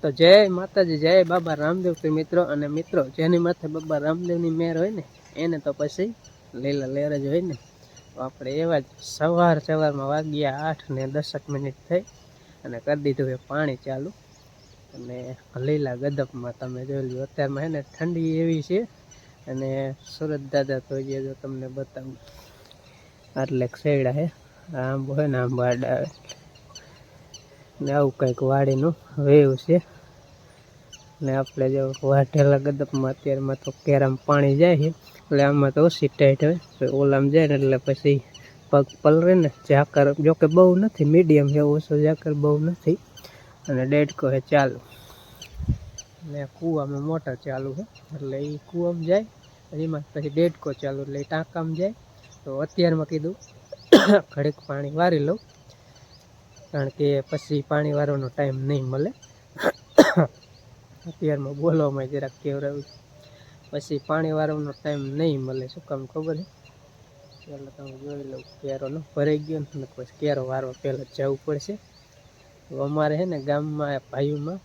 તો જય માતાજી, જય બાબા રામદેવ કે મિત્રો. અને મિત્રો જેની માથે બાબા રામદેવની મેર હોય ને એને તો પછી લીલા લેર જ હોય ને. તો આપણે એવા જ સવારમાં વાગ્યા 8 ને 10 મિનિટ થઈ અને કરી દીધું એ પાણી ચાલુ. અને લીલા ગદપમાં તમે જોઈ લો અત્યારમાં હે ને ઠંડી એવી છે. અને સુરત દાદા તો જે જો તમને બતાવું આટલે શેડા હે આંબો હે ને આંબા આડા આવે ને આવું કંઈક વાડીનું વેવ છે. ને આપણે જો વાઢેલા ગદપમાં અત્યારમાં તો કેરામ પાણી જાય છે એટલે આમાં તો ઓછી ટાઈટ હોય. ઓલામ જાય ને એટલે પછી પગ પલરે ને ઝાકર જોકે બહુ નથી, મીડિયમ છે, ઓછો ઝાકર બહુ નથી. અને દેડકો છે ચાલુ ને કૂવામાં મોટર ચાલુ છે એટલે એ કૂવામાં જાય એમાં પછી દેડકો ચાલુ એટલે એ ટાંકામાં જાય. તો અત્યારમાં કીધું ઘડીક પાણી વારી લઉં કારણ કે પછી પાણી વારવાનો ટાઈમ નહીં મળે. અત્યારમાં બોલવામાં જરાક કેવરાવ્યું પછી પાણી વારવાનો ટાઈમ નહીં મળે. શું કામ ખબર છે? એટલે તમે જોઈ લઉં કેરો ન ભરાઈ ગયો ને પછી કેરો વારવા પહેલાં જવું પડશે. તો અમારે છે ને ગામમાં ભાઈઓમાં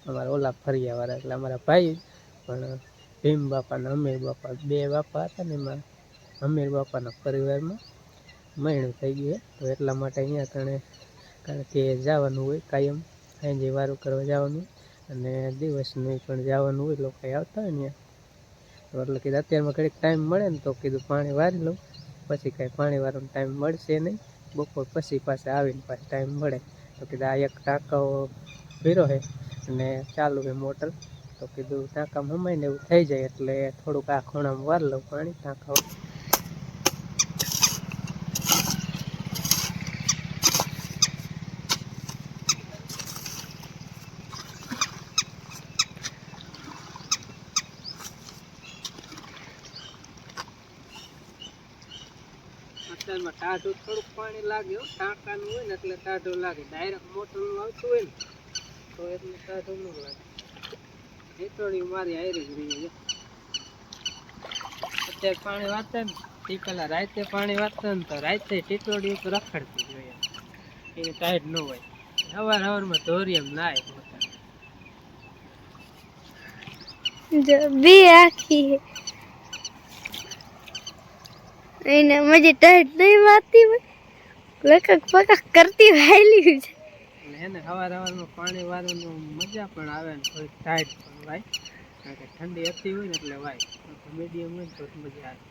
અમારા ઓલા ફરિયાવાળા એટલે અમારા ભાઈ પણ ભીમ બાપા ને અમીર બાપા બે બાપા હતા ને એમાં અમીર બાપાના પરિવારમાં મયણું થઈ ગયું. તો એટલા માટે અહીંયા કણે કારણ કે જવાનું હોય કાયમ સાંજે વારું કરવા જવાનું અને દિવસનું પણ જવાનું હોય. લોકો આવતા હોય ને તો એટલે કીધું અત્યારમાં ઘડીક ટાઈમ મળે ને તો કીધું પાણી વારી લઉં પછી કાંઈ પાણી વારવાનો ટાઈમ મળશે નહીં. બપોર પછી પાછા આવીને પાછો ટાઈમ મળે તો કીધું આ એક ટાંકો ભીરો છે અને ચાલુ છે મોટર. તો કીધું ટાંકામાં હમાઈને એવું થઈ જાય એટલે થોડુંક આ ખૂણામાં વાર લઉં પાણી ટાંકા. અત્યારમાં ટાઢું થોડુંક પાણી લાગે, ટાંકાનું હોય ને એટલે ટાઢું લાગે. ડાયરેક્ટ મોટરનું આવતું હોય ને તો એટલે ટાઢું ન લાગે. ટીટોળી મારી હારી જ રહી છે. અત્યારે પાણી વાંચે ને તે પેલા રાતે પાણી વાંચે ને તો રાતે ટીટોળી ઉપર રખડતી જોઈએ એ ટાઈટ ન હોય. સવારમાં ધોરિયમ નાય બે આખી એને મજે ટાઈટ નહીં મારતી હોય લકક પકક કરતી વાયલી છે. એને સવારમાં પાણી વારવાનું મજા પણ આવે ને થોડીક ટાઈટ પણ વાય કારણ કે ઠંડી હતી હોય ને એટલે વાય મીડિયમ હોય ને તો મજા આવે.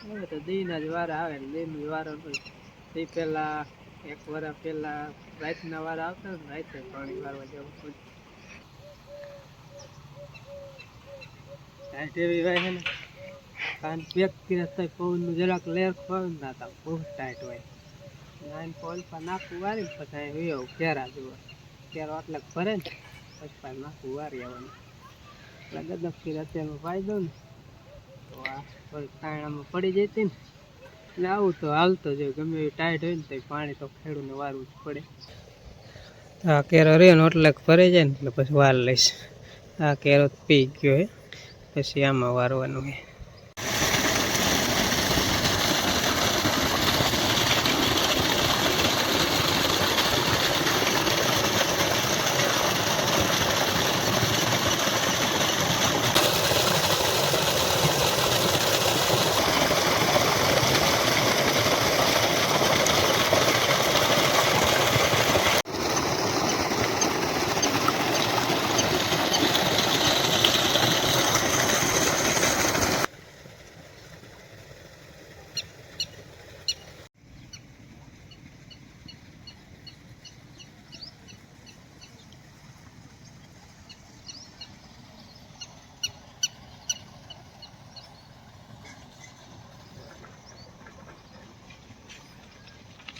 હવે તો દીના જ વારા આવે ને દીનું વારો હોય તે પહેલાં એક વરા પહેલાં રાતના વારા આવતા ને રાતે પાણી વારવા જવું પડે. ટાઈટ એવી વાય છે ને કાન પેક કર્યા થાય પવનનું જરાક લેર ખોવે ને હતા બહુ ટાઈટ હોય. નાઈન પોલ પર નાખું વારી ને પછી વિયો કેરા જોવા કેરો આટલે ભરે ને પછી નાખું વારી આવવાનું એટલે ગદપ કર્યા અત્યારમાં પાઈ દઉં ને તો આ થોડીક કાયણામાં પડી જતી ને એટલે આવું તો હાલતો જ ગમે એવી ટાઈટ હોય ને તો પાણી તો ખેડૂને વારવું જ પડે. આ કેરો રહ્યો ને એટલે ભરાઈ જાય ને એટલે પછી વાર લઈશ. આ કેરો પી ગયો હે પછી આમાં વારવાનું હે.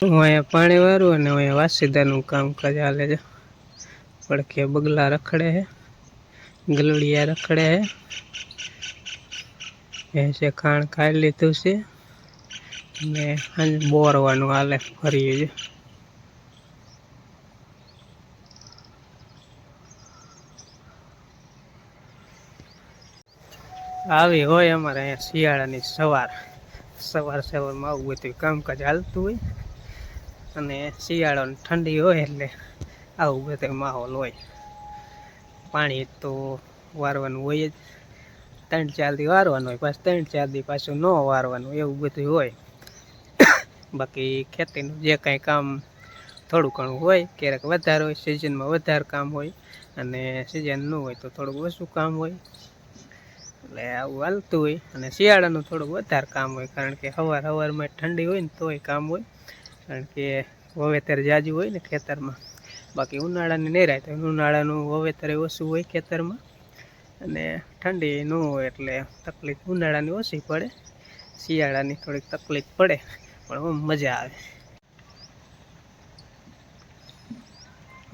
હું અહીંયા પાણી વારું અને અહીંયા વાસીદાનું કામકાજ હાલે છે. પડખે બગલા રખડે છે, ગલુડિયા રખડે છે, ભેંસે ખાણ ખાઈ લીધું છે ને બોરવાનું હાલે ફર્યું છે. આવી હોય અમારે અહીંયા શિયાળાની સવારમાં આવું બધું કામકાજ હાલતું હોય. અને શિયાળો ઠંડી હોય એટલે આવું બધો માહોલ હોય. પાણી તો વારવાનું હોય જ, 3-4 દી વારવાનું હોય, પાછું 3-4 દી પાછું ન વારવાનું, એવું બધું હોય. બાકી ખેતીનું જે કાંઈ કામ થોડું ઘણું હોય, ક્યારેક વધારે હોય, સિઝનમાં વધારે કામ હોય, અને સિઝન ન હોય તો થોડુંક ઓછું કામ હોય. એટલે આવું હાલતું હોય. અને શિયાળાનું થોડુંક વધારે કામ હોય, કારણ કે સવારમાં ઠંડી હોય ને તોય કામ હોય, કારણ કે વાવેતર જાજુ હોય ને ખેતરમાં. બાકી ઉનાળાની નહીં રાહત, ઉનાળાનું વાવેતર ઓછું હોય ખેતરમાં, અને ઠંડી ન હોય એટલે તકલીફ ઉનાળાની ઓછી પડે, શિયાળાની થોડીક તકલીફ પડે, પણ આમ મજા આવે.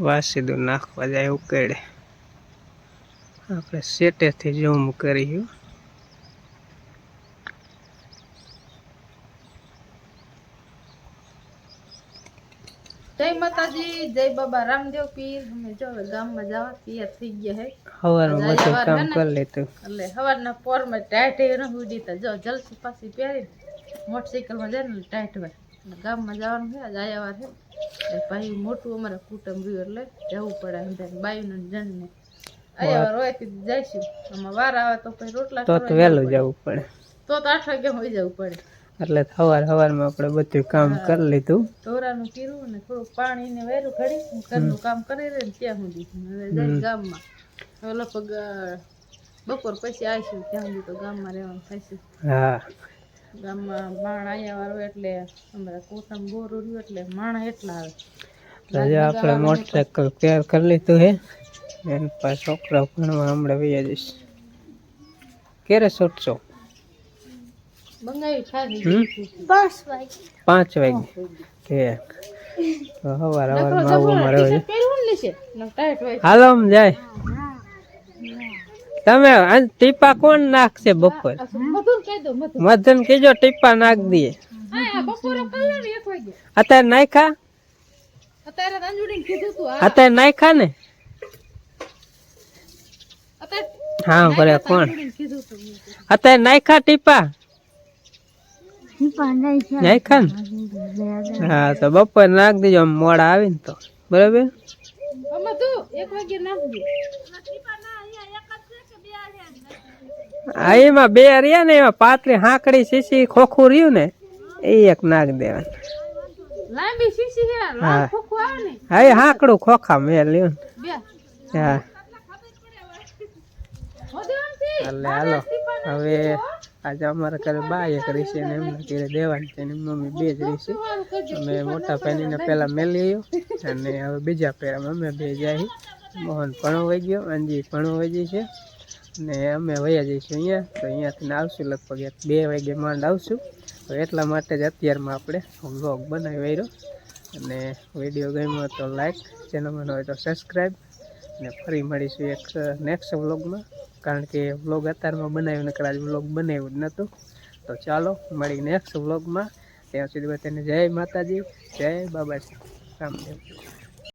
વાસીદું નાખવા જાય ઉકેડે, આપણે સેટેથી ઝૂમ કર્યું. જય માતાજી, જય બાબા રામદેવ પીર. અમે જો હવે ગામમાં જવા તૈયાર થઈ ગયા હે. સવારમાં બધું કામ કરી લીધું. એટલે સવારના પોરમાં ટાઈટ ન ઉડી તા જો જલસી પાછી પહેરીને મોટરસાઇકલમાં જાય ને ટાઈટ હોય. એટલે ગામમાં જવાનું છે, આજ આયાવાર છે. એટલે ભાઈ મોટું અમારે કુટુંબ રહ્યું એટલે જવું પડે અંદર બાયુને જણને. આયાવાર હોય તો જઈશું. આમાં વાર આવે તો પછી રોટલા તો વહેલું જવું પડે, તો 8 વાગે હોઈ જવું પડે. એટલે સવારમાં આપણે બધું કામ કરી લીધું. ઢોરાનું કીરું ને થોડુંક પાણી ને વેરું ખડી ઘરનું કામ કરી રહે ને ત્યાં સુધી હવે જાય ગામમાં. હવે લગભગ બપોર પછી આવીશું, ત્યાં સુધી તો ગામમાં રહેવાનું થશે. હા, ગામમાં માણ આયા વાળો એટલે અમારા કોઠામાં બોરું રહ્યું એટલે માણા એટલા આવે. આજે આપણે મોટરસાઇકલ તૈયાર કરી લીધું હે. એન પાસે છોકરા ભણવા હમણાં વૈયા જઈશ. ક્યારે છૂટશો? બંગાવી ખાધી 5 વાગે. ઠીક, તો સવારમાં આવું મારે હોય. હાલો આમ જાય. તમે ટીપા કોણ નાખશે બપોર? મધન કીજો ટીપા નાખ દઈએ. અત્યારે નાખ્યા? અત્યારે નાખ્યા ને? હા ભલે કોણ અત્યારે નાખ્યા ટીપા? નાખ્યા ને? હા તો બપોર નાખ દેજો, આમ મોડા આવીને તો બરાબર. હા એમાં 2 રહ્યા ને, એમાં પાતળી હાંકડી સીસી ખોખું રહ્યું ને એ એક નાખ દેવાનું. હા હા એ હાંકડું ખોખા મેં લ્યું ને. હા એટલે હાલો હવે આજે અમારા ઘરે બા એક રહી છે ને એમના ઘરે દેવાની છે, એની મમ્મી 2 જ રહી છે. અમે મોટા ભાઈને પહેલા મેલી આવ્યો અને હવે બીજા પેરામાં અમે 2 જાય. મોહન ભણો વહી ગયો, અંજી ભણો વહી ગઈ છે, ને અમે વયા જઈશું અહીંયા. તો અહીંયાથી આવશું લગભગ 2 વાગે માંડ આવશું. તો એટલા માટે જ અત્યારમાં આપણે વ્લોગ બનાવી રહ્યો. અને વિડીયો ગમ્યો તો લાઈક, ચેનલમાં હોય તો સબસ્ક્રાઈબ, અને ફરી મળીશું એક નેક્સ્ટ વ્લોગમાં. કારણ કે વ્લોગ અત્યારમાં બનાવ્યું નકર આજ વ્લોગ બનાવ્યું જ નહોતું. તો ચાલો મળી નેક્સ્ટ વ્લોગમાં. ત્યાં સુધી બધાને જય માતાજી, જય બાબા રામદેવ.